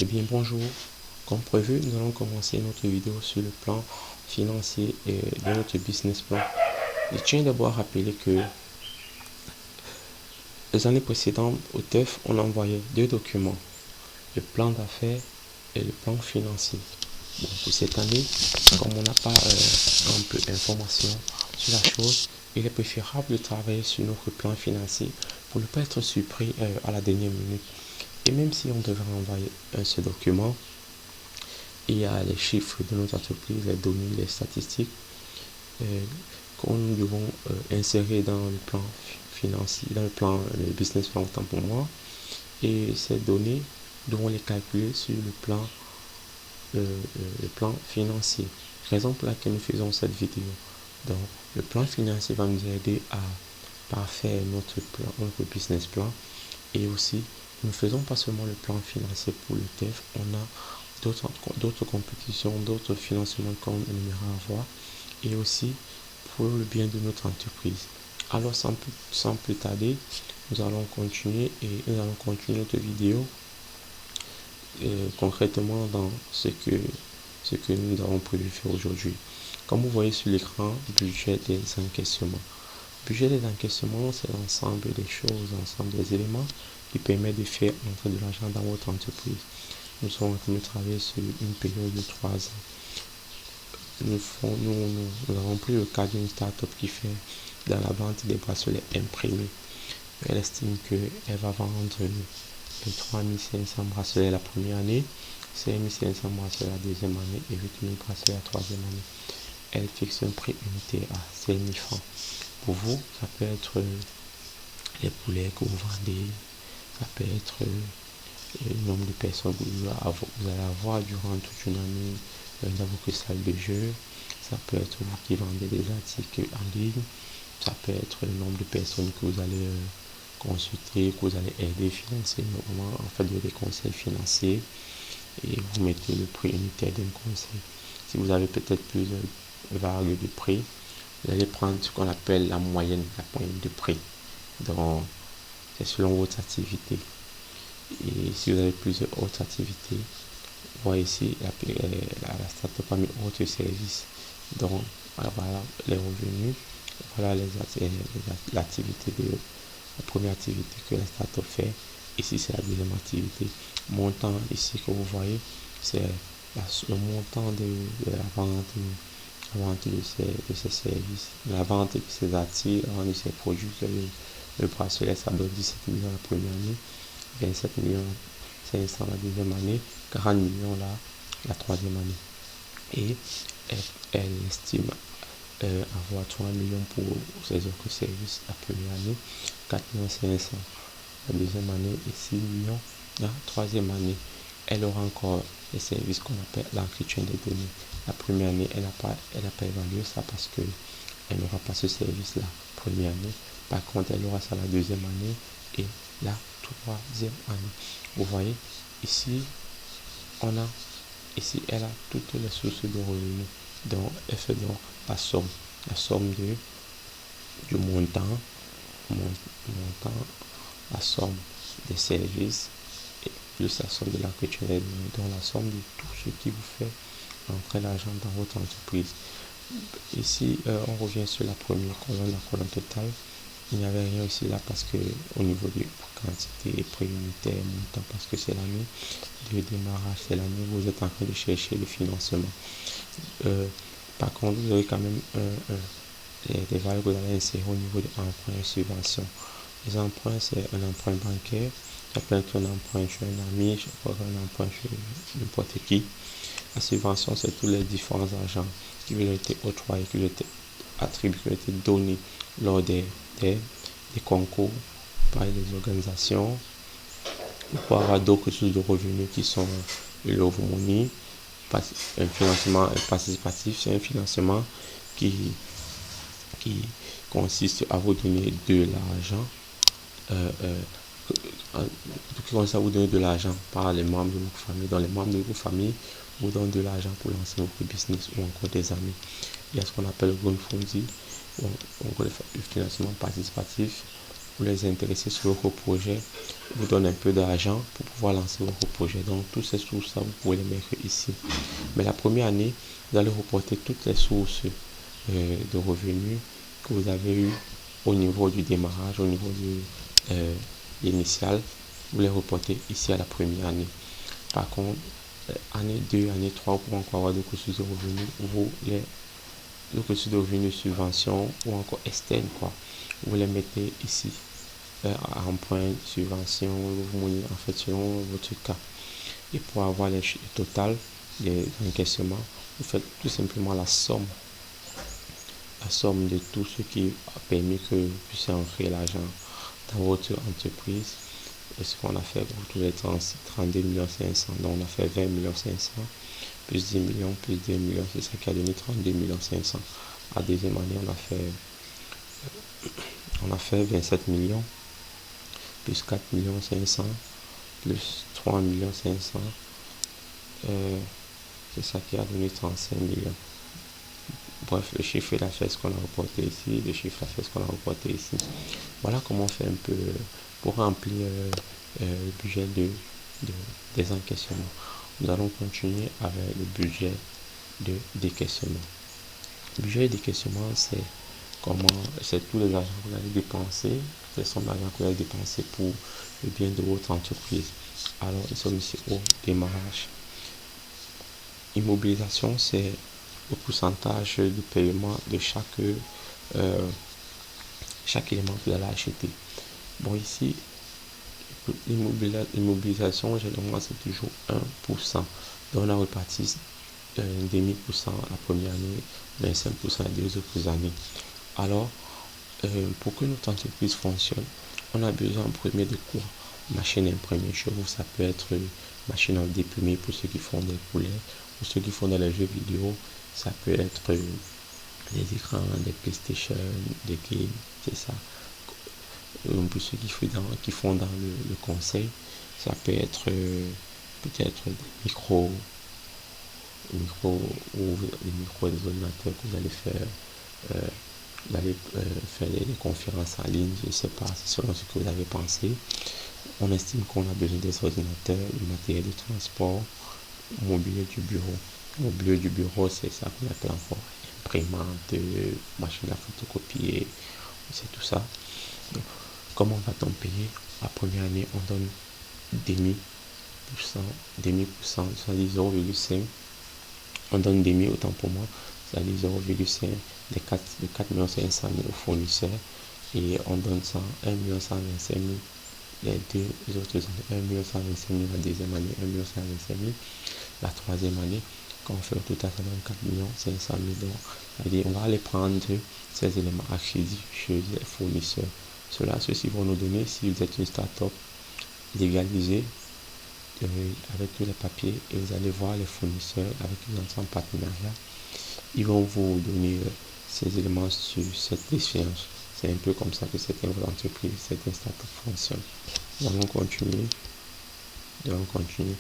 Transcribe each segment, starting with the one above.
Eh bien bonjour, comme prévu, nous allons commencer notre vidéo sur le plan financier de notre business plan. Je tiens d'abord à rappeler que les années précédentes au TEF, on envoyait deux documents, le plan d'affaires et le plan financier. Bon, pour cette année, comme on n'a pas un peu d'informations sur la chose, il est préférable de travailler sur notre plan financier pour ne pas être surpris à la dernière minute. Et même si on devrait envoyer un seul document, il y a les chiffres de notre entreprise, les données, les statistiques que nous devons insérer dans le plan financier, dans le business plan autant pour moi. Et ces données, nous devons les calculer sur le plan financier. Raison pour laquelle nous faisons cette vidéo. Donc, le plan financier va nous aider à parfaire notre business plan. Et aussi, nous ne faisons pas seulement le plan financier pour le TEF, on a d'autres compétitions, d'autres financements qu'on aimerait avoir, et aussi pour le bien de notre entreprise. Alors sans plus tarder, nous allons continuer notre vidéo concrètement dans ce que nous avons prévu faire aujourd'hui. Comme vous voyez sur l'écran, budget des encaissements. Budget des encaissements, c'est l'ensemble des choses, l'ensemble des éléments qui permettent de faire entrer de l'argent dans votre entreprise. Nous sommes en train de travailler sur une période de 3 ans. Nous avons pris le cas d'une start-up qui fait dans la vente des bracelets imprimés. Elle estime qu'elle va vendre 3500 bracelets la première année, 5500 bracelets la deuxième année et 8000 bracelets la troisième année. Elle fixe un prix unité à 5000 francs. Pour vous, ça peut être les poulets que vous vendez, ça peut être le nombre de personnes que vous allez avoir durant toute une année dans votre salle de jeu. Ça peut être vous qui vendez des articles en ligne. Ça peut être le nombre de personnes que vous allez consulter, que vous allez aider financièrement, en fait des conseils financiers. Et vous mettez le prix unitaire d'un conseil. Si vous avez peut-être plusieurs vagues de prix, vous allez prendre ce qu'on appelle la moyenne de prix. Donc, c'est selon votre activité. Et si vous avez plusieurs autres activités, vous voyez ici la startup a mis autres services. Donc, voilà les revenus, voilà l'activité de la première activité que la startup fait. Ici, c'est la deuxième activité. Montant ici que vous voyez, c'est le montant de la vente de ces services, la vente de ces articles, la vente de ces produits. Le bracelet, ça donne 17 millions la première année, 27 millions 500 la deuxième année, 40 millions la troisième année. Et elle estime avoir 3 millions pour ses autres services la première année, 4 500 la deuxième année et 6 millions la troisième année. Elle aura encore les services qu'on appelle l'entretien des données. La première année, elle n'a pas évalué ça parce qu'elle n'aura pas ce service-là première année. Par contre, elle aura ça la deuxième année et la troisième année. Vous voyez, ici, elle a toutes les sources de revenus. Donc, elle fait donc la somme du montant, la somme des services et plus la somme de l'entretien des données. Donc, la somme de tout ce qui vous fait entrer l'argent dans votre entreprise. Ici, on revient sur la première colonne, la colonne totale. Il n'y avait rien aussi là parce que au niveau de quantité, prix unitaire, montant, parce que c'est l'année de démarrage, c'est l'année où vous êtes en train de chercher le financement. Par contre, vous avez quand même des valeurs que vous allez insérer au niveau des emprunts et subventions. Les emprunts, c'est un emprunt bancaire, ça peut être un emprunt chez un ami, ça peut être un emprunt chez n'importe qui. La subvention, c'est tous les différents argents qui ont été octroyés, qui ont été attribués, qui ont été donnés lors des concours par les organisations. Il peut y avoir d'autres sources de revenus qui sont le love money, un financement participatif, c'est un financement qui consiste à vous donner de l'argent, qui consiste à vous donner de l'argent par les membres de votre famille. Dans les membres de votre famille vous donnent de l'argent pour lancer votre business ou encore des amis. Il y a ce qu'on appelle le crowdfunding, ou encore le financement participatif. ou les intéressés sur votre projet vous donnent un peu d'argent pour pouvoir lancer votre projet. Donc, toutes ces sources, vous pouvez les mettre ici. Mais la première année, vous allez reporter toutes les sources de revenus que vous avez eu au niveau du démarrage, au niveau de l'initial. Vous les reportez ici à la première année. Par contre, année 2, année 3, vous pouvez encore avoir d'autres sources de revenus. D'autres sources de revenus de subvention ou encore externes, quoi. Vous les mettez ici en point, subvention, en fait, selon votre cas. Et pour avoir le total des encaissements, vous faites tout simplement la somme de tout ce qui a permis que vous puissiez entrer l'argent dans votre entreprise. Et ce qu'on a fait pour tous les 32 500 000. Donc on a fait 20 500 000 plus 10 millions plus 2 millions, c'est ça qui a donné 32 500 000. La deuxième année, on a fait 27 millions plus 4 500 000 plus 3 500 000. C'est ça qui a donné 35 millions. Bref, le chiffre d'affaires, ce qu'on a reporté ici, le chiffre d'affaires, ce qu'on a reporté ici. Voilà comment on fait un peu pour remplir le budget des encaissements. Nous allons continuer avec le budget de décaissement. Le budget de décaissement, c'est tout l'argent que vous allez dépenser, quelles sont l'argent que vous allez dépenser pour le bien de votre entreprise. Alors, nous sommes ici au démarrage. Immobilisation, c'est le pourcentage de paiement de chaque élément que vous allez acheter. Bon, ici, l'immobilisation, généralement, c'est toujours 1%. Donc, on a reparti 0,5% la première année, 25% les 2 autres années. Alors, pour que notre entreprise fonctionne, on a besoin en premier de quoi? Machine imprimée chez vous, ça peut être machine à déprimer pour ceux qui font des poulets, pour ceux qui font dans les jeux vidéo, ça peut être des écrans, des PlayStation, des games, c'est ça. Pour ceux qui font dans le conseil, ça peut être peut-être des micros ou des micros des ordinateurs que vous allez faire. Vous allez faire des conférences en ligne, je ne sais pas, c'est selon ce que vous avez pensé. On estime qu'on a besoin des ordinateurs, du matériel de transport, mobilier du bureau. Mobilier du bureau, c'est ça qu'on appelle encore imprimante, machine à photocopier, c'est tout ça. Donc, comment va-t-on payer? La première année, on donne demi %, c'est-à-dire 0,5. On donne demi, autant pour moi, c'est-à-dire 0,5 de 4 500 000 aux fournisseurs, et on donne ça 1 125 000 les 2 autres années, 1 125 000 la deuxième année, 1 125 000 la troisième année. Quand on fait le total, ça donne 4 500 000 donc c'est-à-dire on va aller prendre ces éléments à crédit chez les fournisseurs. Ceux-ci vont nous donner, si vous êtes une start-up légalisée avec tous les papiers, et vous allez voir les fournisseurs avec qui vous entrez en partenariat, ils vont vous donner ces éléments sur cette échéance. C'est un peu comme ça que certaines entreprises, certaines startups fonctionnent. Nous allons continuer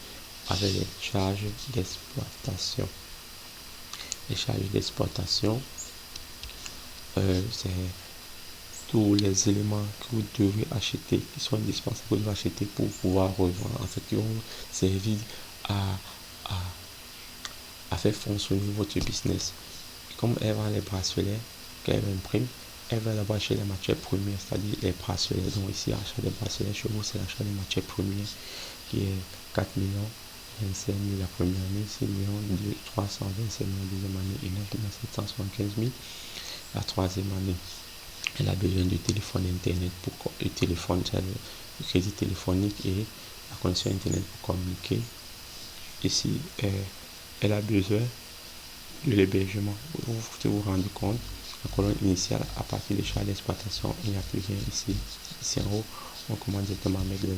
avec les charges d'exploitation. Les charges d'exploitation, c'est tous les éléments que vous devez acheter, qui sont indispensables, que vous devez acheter pour pouvoir revendre, en fait, qui vont servir à faire fonctionner votre business. Comme elle vend les bracelets qu'elle imprime, elle va d'abord acheter les matières premières, c'est-à-dire les bracelets. Donc ici, l'achat des bracelets chez vous, c'est l'achat des matières premières qui est 4 25 000 la première année, 6 325 000 la deuxième année et 9 775 000 la troisième année. Elle a besoin du téléphone internet pour le téléphone, le crédit téléphonique et la connexion internet pour communiquer. Ici, elle a besoin de l'hébergement. Vous rendez compte, la colonne initiale, à partir des charges d'exploitation, il n'y a plus rien ici. Ici en haut, on commence directement avec les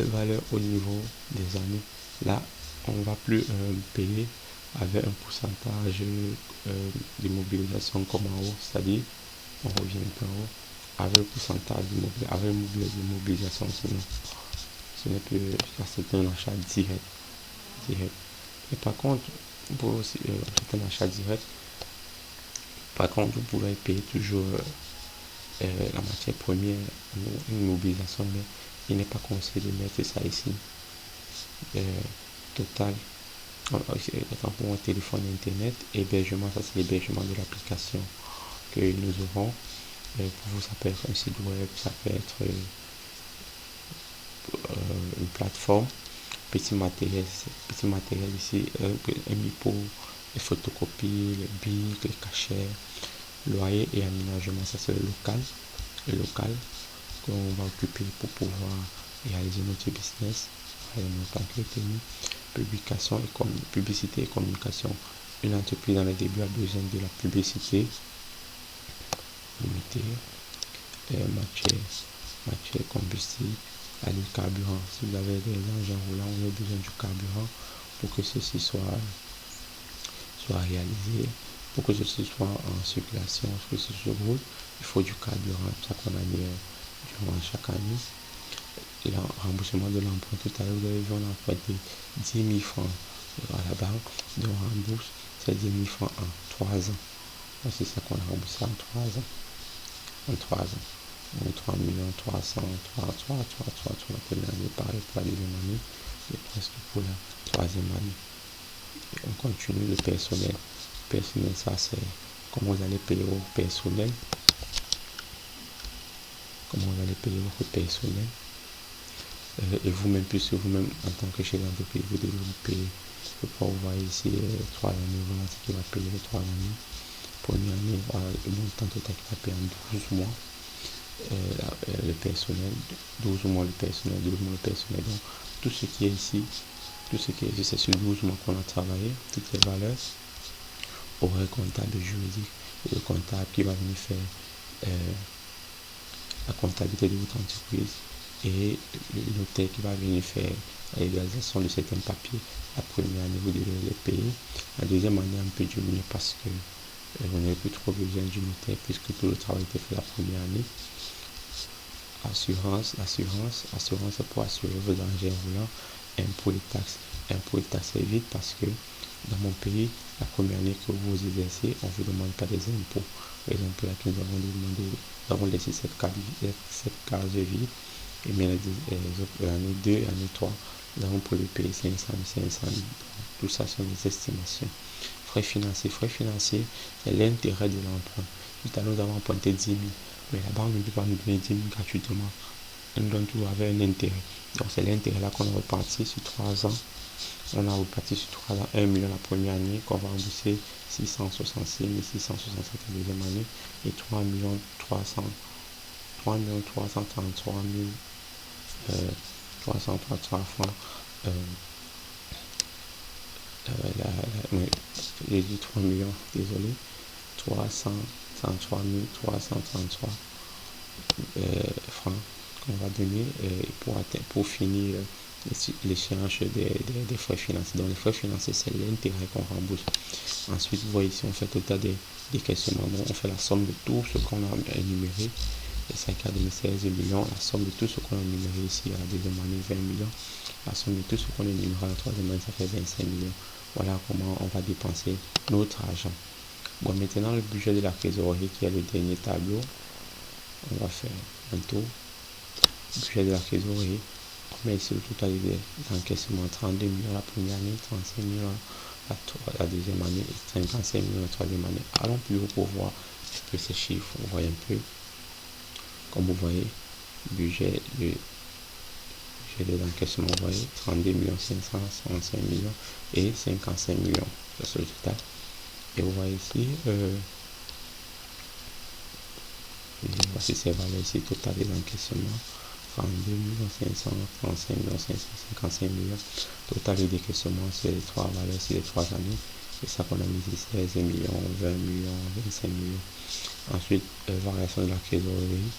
valeurs au niveau des années. Là, on ne va plus payer avec un pourcentage d'immobilisation comme en haut, c'est-à-dire, on revient un peu en haut, avec le pourcentage d'immobilisation, sinon ce n'est plus, c'est un achat direct. Et par contre, pour c'est un achat direct, par contre, vous pouvez payer toujours la matière première, une mobilisation, mais il n'est pas conseillé de mettre ça ici. Total, pour un téléphone internet, hébergement, ça c'est l'hébergement de l'application que nous aurons. Pour vous, ça peut être un site web, ça peut être une plateforme. Petit matériel ici, pour les photocopies, les bics, les cachets, loyer et aménagement, ça c'est le local qu'on va occuper pour pouvoir réaliser notre business, publicité et communication. Une entreprise dans le début a besoin de la publicité limitée, matière combustible, le carburant. Si vous avez des engins roulants, vous avez besoin du carburant pour que ceci soit réalisé, pour que ceci soit en circulation, pour que ceci se roule, il faut du carburant. C'est ça qu'on a mis durant chaque année. Le remboursement de l'emprunt, tout à l'heure vous avez vu, on a emprunté 10 000 francs à la banque, donc on rembourse ces 10 000 francs en 3 ans. C'est ça qu'on a remboursé en 3 ans. En 3 ans. Donc 3 300 3 première année, pareil pour la deuxième année, et presque pour la troisième année. Et on continue le personnel. Personnel, ça c'est comment vous allez payer au personnel. Comment vous allez payer votre personnel. Et vous-même, puisque vous-même, en tant que chef d'entreprise, vous devez vous payer. Je peux vous voir ici 3 années, voilà ce qui va payer les 3 années. Première année, voilà le montant total qui va payer en 12 mois. Le personnel, 12 mois le personnel, 12 mois le personnel. Donc, tout ce qui est ici, c'est sur 12 mois qu'on a travaillé, toutes les valeurs, horaire comptable et juridique. Et le comptable qui va venir faire la comptabilité de votre entreprise et le notaire qui va venir faire la réalisation de certains papiers. La première année, vous devez les payer. La deuxième année, un peu diminuer parce que vous n'avez plus trop besoin du notaire puisque tout le travail était fait la première année. Assurance pour assurer vos engins roulants. Impôts et taxes c'est vite parce que dans mon pays, la première année que vous exercez, on ne vous demande pas des impôts. Les impôts là que nous avons laissé cette case vide. Et bien l'année 2 et l'année 3, nous avons pour le payer 500 000. Tout ça sont des estimations. Frais financiers, c'est l'intérêt de l'emprunt. Tout à l'heure, nous avons emprunté 10 000. Mais la banque ne peut pas nous donner 10 000 gratuitement. Elle nous donne toujours avec un intérêt. Donc c'est l'intérêt là qu'on a reparti sur 3 ans. On a reparti sur 3 ans 1 million la première année, qu'on va rembourser 666 667 la deuxième année et 3 333 333 francs. J'ai dit 3 millions, désolé. 333 333 francs qu'on va donner pour finir l'échéance des frais financiers. Donc les frais financiers, c'est l'intérêt qu'on rembourse. Ensuite, vous voyez ici, on fait total des questionnements. Donc, on fait la somme de tout ce qu'on a énuméré. Les 5 à 16 millions, la somme de tout ce qu'on a énuméré ici à la deuxième année, 20 millions. La somme de tout ce qu'on a énuméré à la troisième année, ça fait 25 millions. Voilà comment on va dépenser notre argent. Bon, maintenant, le budget de la trésorerie qui est le dernier tableau. On va faire un tour. Budget de la trésorerie. On met ici le total des encaissements, 32 millions la première année, 35 millions la deuxième année et 55 millions la troisième année. Allons plus haut pour voir un peu ces chiffres. On voit un peu. Comme vous voyez, budget de l'encaissement, vous voyez, 32 millions 500, 65 millions et 55 millions. C'est le total. Et vous voyez ici, voici ces valeurs ici, total des encaissements. 32 500, 35 555 millions. Total des décaissements, c'est les trois valeurs, c'est les 3 années. C'est ça qu'on a mis ici, 16 millions, 20 millions, 25 millions. Ensuite, variation de la trésorerie.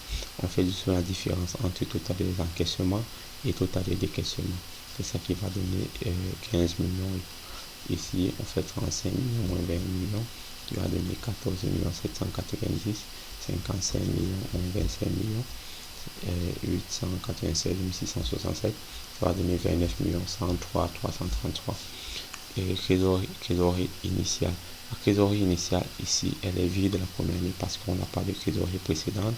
On fait juste la différence entre total des encaissements et total des décaissements. C'est ça qui va donner 15 millions. Ici, on fait 35 millions moins 20 millions, qui va donner 14 790, 55 millions moins 25 millions. 896 667, ça va donner 29 103 333. Et trésorerie initiale. La trésorerie initiale ici, elle est vide la première année parce qu'on n'a pas de trésorerie précédente.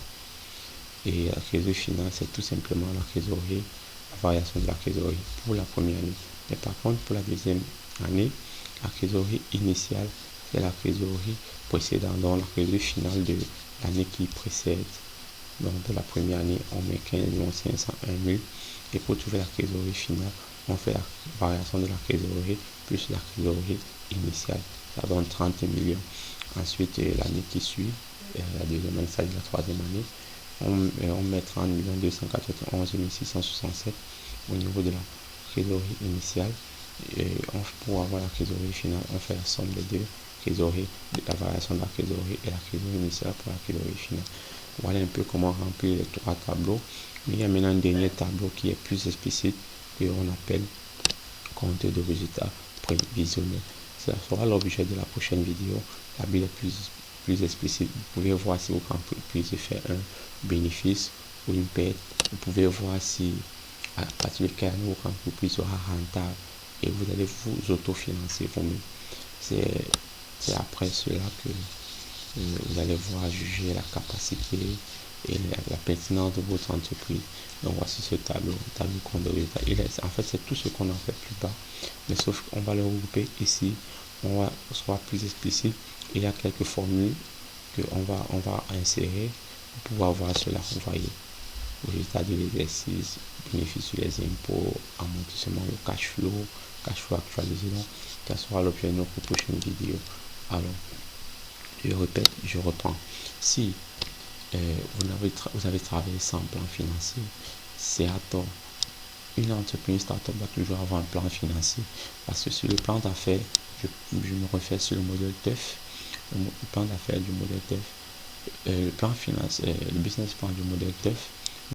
Et la trésorerie finale, c'est tout simplement la trésorerie, la variation de la trésorerie pour la première année. Mais par contre, pour la deuxième année, la trésorerie initiale, c'est la trésorerie précédente, donc la trésorerie finale de l'année qui précède. Donc, de la première année, on met 15 501 000. Et pour trouver la trésorerie finale, on fait la variation de la trésorerie plus la trésorerie initiale. Ça donne 30 millions. Ensuite, l'année qui suit, la deuxième année, c'est-à-dire la troisième année, on met 30 291 667 au niveau de la trésorerie initiale. Et pour avoir la trésorerie finale, on fait la somme des deux trésoreries, la variation de la trésorerie et la trésorerie initiale pour la trésorerie finale. Voilà un peu comment remplir les trois tableaux. Mais il y a maintenant un dernier tableau qui est plus explicite, qu'on appelle compte de résultats prévisionnels. Ça sera l'objet de la prochaine vidéo. La Bible est plus explicite. Vous pouvez voir si vous pouvez faire un bénéfice ou une perte. Vous pouvez voir si à partir de quelle année votre entreprise sera rentable et vous allez vous autofinancer vous-même. C'est après cela que vous allez voir juger la capacité et la pertinence de votre entreprise. Donc voici ce tableau compte de résultats. En fait, c'est tout ce qu'on a fait plus bas, mais sauf qu'on va le regrouper ici. On sera plus explicite. Il y a quelques formules qu'on va insérer pour pouvoir voir cela. Vous voyez, résultat de l'exercice, bénéfice sur les impôts, amortissement, le cash flow actualisé. Donc, ça sera l'objet de notre prochaine vidéo. Alors, je répète, je reprends. Si vous avez travaillé sans plan financier, c'est à tort. Une entreprise start-up va toujours avoir un plan financier parce que sur le plan d'affaires, je me refais sur le modèle TEF, le plan d'affaires du modèle TEF, le plan financier, le business plan du modèle TEF